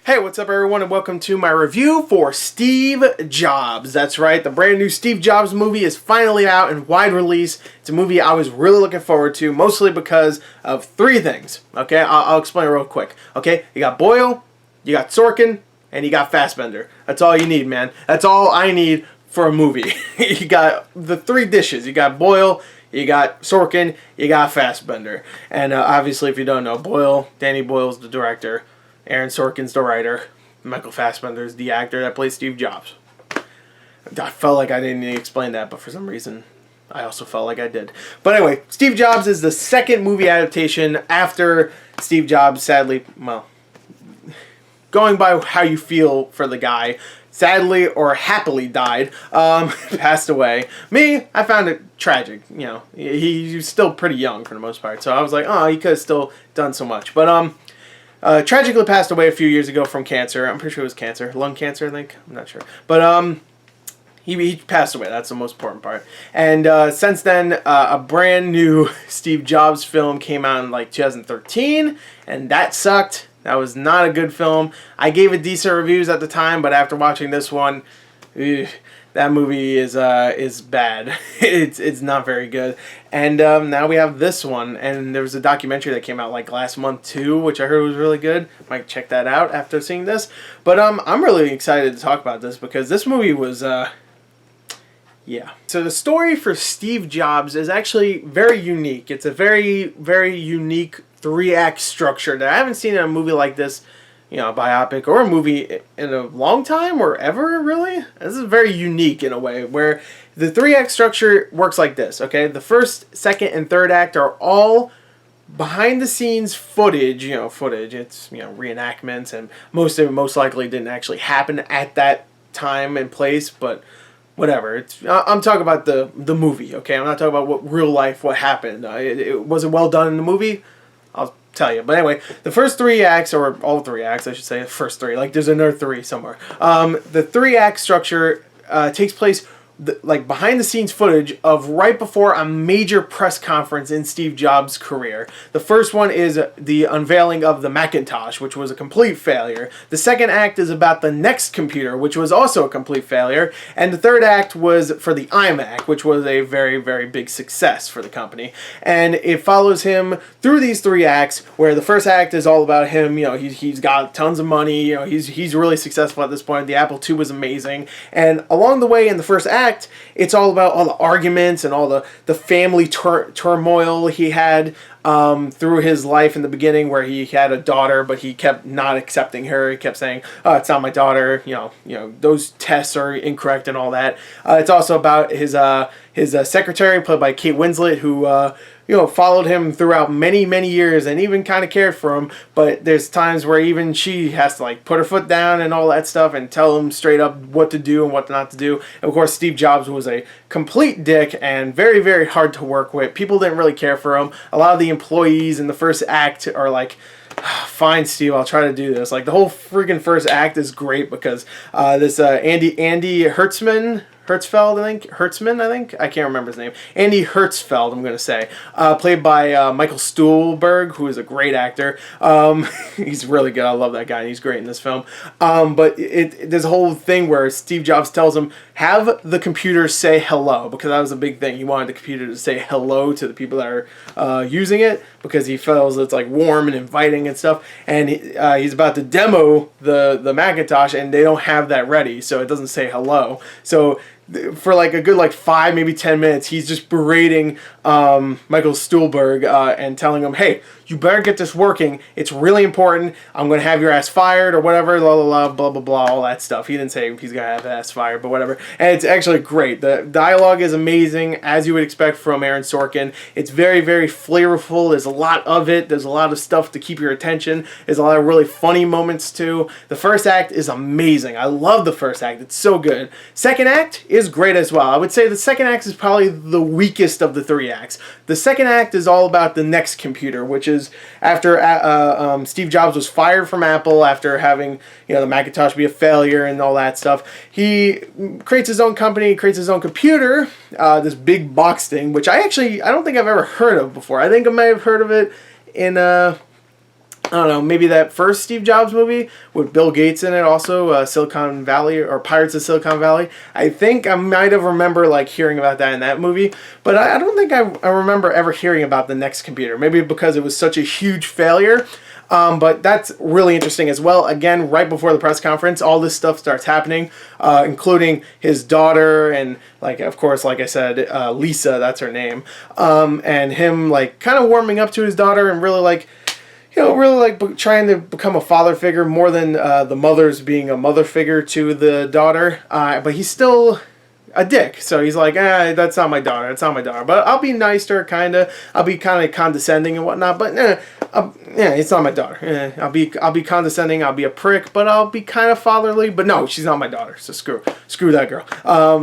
Hey, what's up everyone, and welcome to my review for Steve Jobs. That's right, the brand new Steve Jobs movie is finally out in wide release. It's a movie I was really looking forward to, mostly because of three things. Okay, I'll explain it real quick. Okay, you got Boyle, you got Sorkin, and you got Fassbender. That's all you need, man. That's all I need for a movie. You got the three dishes. You got Boyle, you got Sorkin, you got Fassbender. And obviously, if you don't know, Danny Boyle's the director. Aaron Sorkin's the writer. Michael Fassbender's the actor that plays Steve Jobs. I felt like I didn't need to explain that, but for some reason, I also felt like I did. But anyway, Steve Jobs is the second movie adaptation after Steve Jobs, sadly, well, going by how you feel for the guy, sadly or happily died, passed away. Me, I found it tragic. You know, he was still pretty young for the most part, so I was like, oh, he could have still done so much. But tragically passed away a few years ago from cancer. I'm pretty sure it was cancer. Lung cancer, I think. I'm not sure. But he passed away. That's the most important part. And since then, a brand new Steve Jobs film came out in like 2013. And that sucked. That was not a good film. I gave it decent reviews at the time. But after watching this one, that movie is bad. It's not very good. And now we have this one, and there was a documentary that came out like last month too, which I heard was really good. Might check that out after seeing this. But I'm really excited to talk about this because this movie was yeah. So the story for Steve Jobs is actually very unique. It's a very, very unique three-act structure that I haven't seen in a movie like this, you know, a biopic or a movie in a long time or ever, really. This is very unique in a way where the three-act structure works like this, okay? The first, second, and third act are all behind-the-scenes footage, it's, reenactments, and most of it most likely didn't actually happen at that time and place, but whatever. I'm talking about the movie, okay? I'm not talking about what happened. It wasn't well done in the movie. I'll tell you. But anyway, the first three acts, or all three acts, I should say, the first three, like there's another three somewhere. The three-act structure takes place like behind the scenes footage of right before a major press conference in Steve Jobs' career. The first one is the unveiling of the Macintosh, which was a complete failure. The second act is about the NeXT computer, which was also a complete failure. And the third act was for the iMac, which was a very, very big success for the company. And it follows him through these three acts, where the first act is all about him. He's got tons of money. He's really successful at this point. The Apple II was amazing. And along the way in the first act, it's all about all the arguments and all the family turmoil he had through his life in the beginning, where he had a daughter, but he kept not accepting her. He kept saying, "Oh, it's not my daughter. Those tests are incorrect," and all that. It's also about his secretary, played by Kate Winslet, who followed him throughout many, many years and even kind of cared for him. But there's times where even she has to like put her foot down and all that stuff and tell him straight up what to do and what not to do. And of course, Steve Jobs was a complete dick and very, very hard to work with. People didn't really care for him. A lot of the employees in the first act are like, "Fine, Steve, I'll try to do this." Like the whole freaking first act is great because this Andy Hertzfeld, I think. I can't remember his name. Andy Hertzfeld, I'm going to say. Played by Michael Stuhlbarg, who is a great actor. He's really good. I love that guy, and he's great in this film. But there's a whole thing where Steve Jobs tells him, have the computer say hello, because that was a big thing. He wanted the computer to say hello to the people that are using it, because he feels it's like warm and inviting and stuff. And he's about to demo the Macintosh, and they don't have that ready, so it doesn't say hello. So for like a good 5, maybe 10 minutes, he's just berating Michael Stuhlbarg and telling him, "Hey, you better get this working. It's really important. I'm going to have your ass fired," or whatever, blah, blah, blah, blah, blah, blah, all that stuff. He didn't say he's going to have his ass fired, but whatever. And it's actually great. The dialogue is amazing, as you would expect from Aaron Sorkin. It's very, very flavorful. There's a lot of it. There's a lot of stuff to keep your attention. There's a lot of really funny moments, too. The first act is amazing. I love the first act. It's so good. Second act is great as well. I would say the second act is probably the weakest of the three acts. The second act is all about the NeXT computer, which is after Steve Jobs was fired from Apple after having the Macintosh be a failure and all that stuff. He creates his own company, creates his own computer, this big box thing, which I don't think I've ever heard of before. I think I may have heard of it in I don't know, maybe that first Steve Jobs movie with Bill Gates in it also, Silicon Valley or Pirates of Silicon Valley. I think I might have remember like hearing about that in that movie, but I don't think I remember ever hearing about the next computer. Maybe because it was such a huge failure. But that's really interesting as well. Again, right before the press conference, all this stuff starts happening, including his daughter and, like, of course, like I said, Lisa, that's her name, and him, like, kind of warming up to his daughter and really, like, really like trying to become a father figure more than the mother's being a mother figure to the daughter. But he's still a dick, so he's like, that's not my daughter, it's not my daughter. But I'll be nice to her, kind of. I'll be kind of condescending and whatnot. But it's not my daughter. I'll be condescending. I'll be a prick, but I'll be kind of fatherly. But no, she's not my daughter. So screw that girl.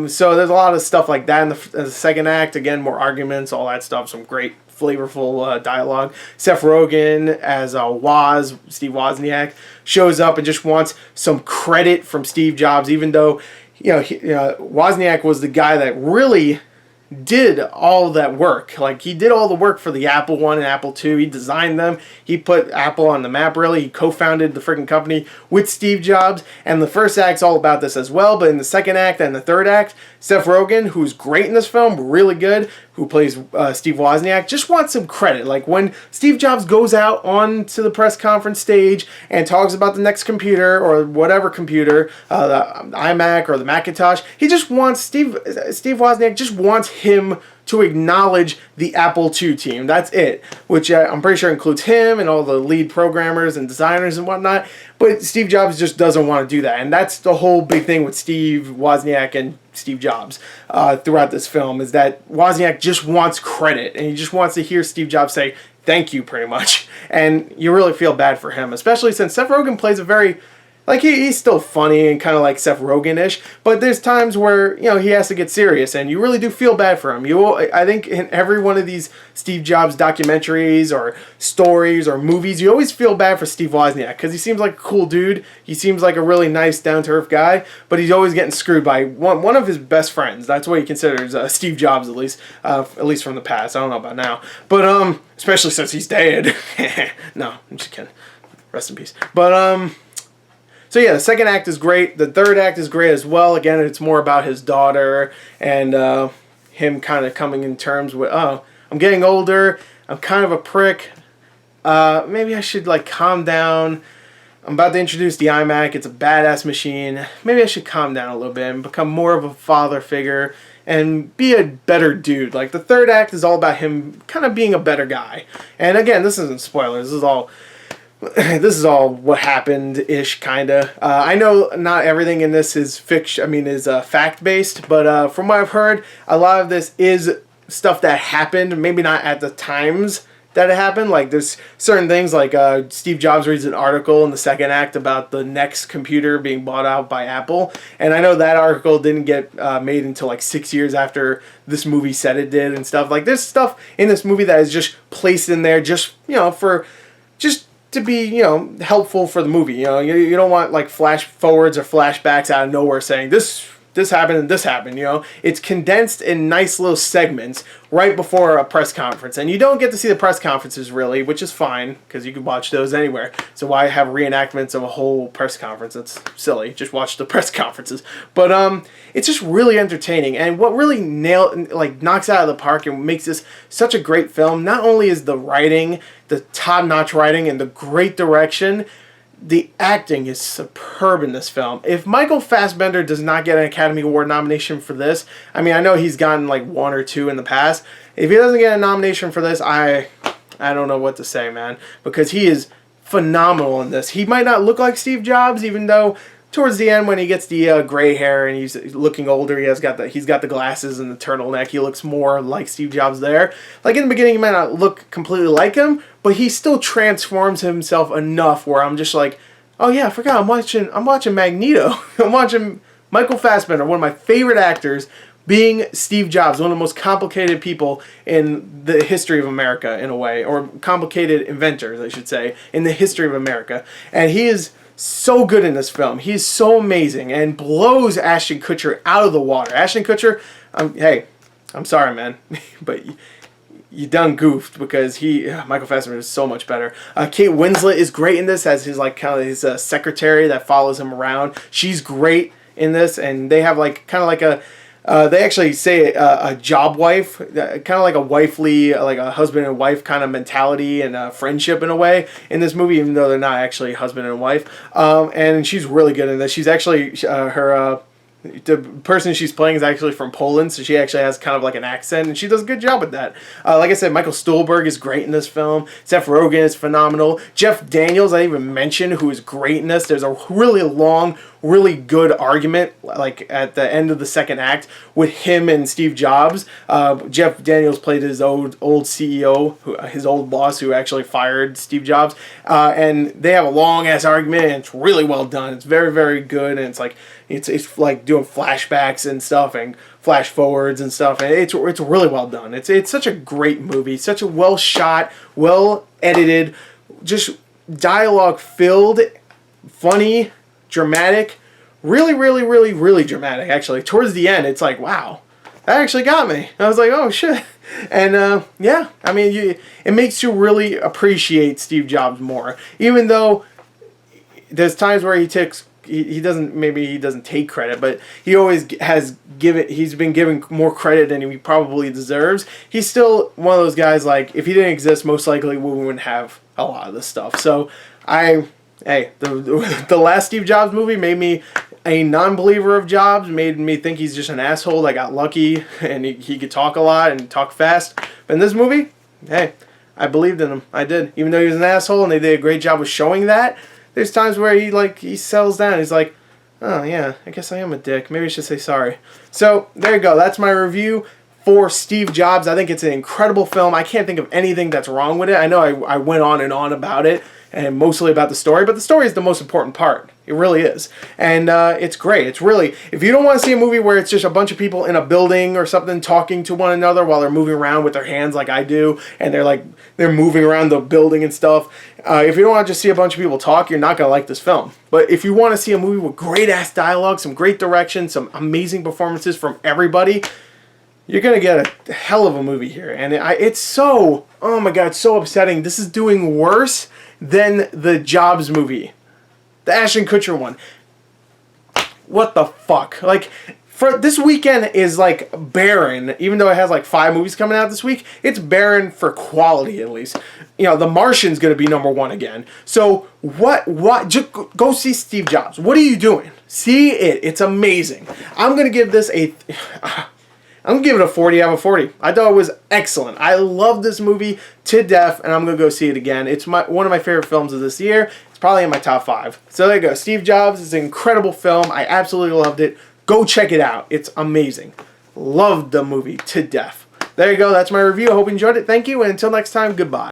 So there's a lot of stuff like that in the second act. Again, more arguments, all that stuff. Some great flavorful dialogue. Seth Rogen as Steve Wozniak, shows up and just wants some credit from Steve Jobs, even though Wozniak was the guy that really did all that work. Like, he did all the work for the Apple 1 and Apple 2. He designed them. He put Apple on the map, really. He co-founded the freaking company with Steve Jobs. And the first act's all about this as well. But in the second act and the third act, Seth Rogen, who's great in this film, really good, who plays Steve Wozniak, just wants some credit. Like, when Steve Jobs goes out onto the press conference stage and talks about the next computer or whatever computer, the iMac or the Macintosh, he just wants Steve Wozniak just wants him to acknowledge the Apple II team. That's it. Which I'm pretty sure includes him and all the lead programmers and designers and whatnot. But Steve Jobs just doesn't want to do that. And that's the whole big thing with Steve Wozniak and Steve Jobs throughout this film, is that Wozniak just wants credit. And he just wants to hear Steve Jobs say, thank you, pretty much. And you really feel bad for him, especially since Seth Rogen plays a very... Like, he's still funny and kind of like Seth Rogen-ish, but there's times where, he has to get serious, and you really do feel bad for him. I think in every one of these Steve Jobs documentaries or stories or movies, you always feel bad for Steve Wozniak, because he seems like a cool dude. He seems like a really nice, down-to-earth guy, but he's always getting screwed by one of his best friends. That's what he considers Steve Jobs, at least from the past. I don't know about now. But, especially since he's dead. No, I'm just kidding. Rest in peace. But, so yeah, the second act is great. The third act is great as well. Again, it's more about his daughter and him kind of coming in terms with, I'm getting older. I'm kind of a prick. Maybe I should like calm down. I'm about to introduce the iMac. It's a badass machine. Maybe I should calm down a little bit and become more of a father figure and be a better dude. Like, the third act is all about him kind of being a better guy. And again, this isn't spoilers. This is all what happened-ish, kind of. I know not everything in this is fact-based, but from what I've heard, a lot of this is stuff that happened, maybe not at the times that it happened. Like, there's certain things, like Steve Jobs reads an article in the second act about the next computer being bought out by Apple, and I know that article didn't get made until like 6 years after this movie said it did and stuff. Like, there's stuff in this movie that is just placed in there just, to be, helpful for the movie. You don't want like flash forwards or flashbacks out of nowhere saying this happened and this happened. It's condensed in nice little segments right before a press conference, and you don't get to see the press conferences really, which is fine because you can watch those anywhere. So why have reenactments of a whole press conference? It's silly. Just watch the press conferences. But it's just really entertaining, and what really knocks out of the park and makes this such a great film, not only is the writing, the top-notch writing, and the great direction, the acting is superb in this film. If Michael Fassbender does not get an Academy Award nomination for this, I know he's gotten like 1 or 2 in the past. If he doesn't get a nomination for this, I don't know what to say, man, because he is phenomenal in this. He might not look like Steve Jobs, even though towards the end when he gets the gray hair and he's looking older, he's got the glasses and the turtleneck. He looks more like Steve Jobs there. Like, in the beginning, he might not look completely like him, but he still transforms himself enough where I'm just like, oh yeah, I forgot, I'm watching Magneto. I'm watching Michael Fassbender, one of my favorite actors, being Steve Jobs, one of the most complicated people in the history of America, in a way, or complicated inventors, I should say, in the history of America. And he is so good in this film. He's so amazing and blows Ashton Kutcher out of the water. Ashton Kutcher, hey, I'm sorry, man, but you done goofed, because Michael Fassbender is so much better. Kate Winslet is great in this as his like kind of his secretary that follows him around. She's great in this, and they have like kind of like a they actually say a job wife, kind of like a wifely, like a husband and wife kind of mentality and friendship in a way in this movie, even though they're not actually husband and wife. And she's really good in this. She's actually her. The person she's playing is actually from Poland, so she actually has kind of like an accent, and she does a good job with that. Like I said, Michael Stuhlbarg is great in this film. Seth Rogen is phenomenal. Jeff Daniels, I even mentioned, who is great in this. There's a really long, really good argument, like at the end of the second act, with him and Steve Jobs. Jeff Daniels played his old CEO, his old boss, who actually fired Steve Jobs, and they have a long ass argument, and it's really well done. It's very, very good, and it's like doing flashbacks and stuff and flash forwards and stuff, and it's really well done. It's such a great movie, such a well shot, well edited, just dialogue filled, funny, dramatic, really, really, really, really dramatic. Actually, towards the end, it's like, wow, that actually got me. I was like, oh shit. And yeah, I mean, it makes you really appreciate Steve Jobs more, even though there's times where he doesn't take credit, but he always he's been given more credit than he probably deserves. He's still one of those guys, like, if he didn't exist, most likely we wouldn't have a lot of this stuff. So the last Steve Jobs movie made me a non-believer of Jobs, made me think he's just an asshole that got lucky and he could talk a lot and talk fast. But in this movie, hey, I believed in him. I did. Even though he was an asshole and they did a great job of showing that, there's times where he settles down. He's like, oh yeah, I guess I am a dick. Maybe I should say sorry. So there you go. That's my review for Steve Jobs. I think it's an incredible film. I can't think of anything that's wrong with it. I know I went on and on about it, and mostly about the story, but the story is the most important part. It really is. And it's great. It's really, if you don't want to see a movie where it's just a bunch of people in a building or something talking to one another while they're moving around with their hands like I do, and they're moving around the building and stuff, if you don't want to just see a bunch of people talk, you're not going to like this film. But if you want to see a movie with great-ass dialogue, some great direction, some amazing performances from everybody, you're going to get a hell of a movie here. And it's so, oh my god, it's so upsetting. This is doing worse than the Jobs movie. The Ashton Kutcher one. What the fuck? Like, for this weekend is like barren, even though it has like 5 movies coming out this week, it's barren for quality at least. You know, The Martian's going to be #1 again. So what, just go see Steve Jobs. What are you doing? See it. It's amazing. I'm going to give this I'm going to give it a 40 out of 40. I thought it was excellent. I love this movie to death, and I'm going to go see it again. It's one of my favorite films of this year. It's probably in my top 5. So there you go. Steve Jobs is an incredible film. I absolutely loved it. Go check it out. It's amazing. Loved the movie to death. There you go. That's my review. I hope you enjoyed it. Thank you, and until next time, goodbye.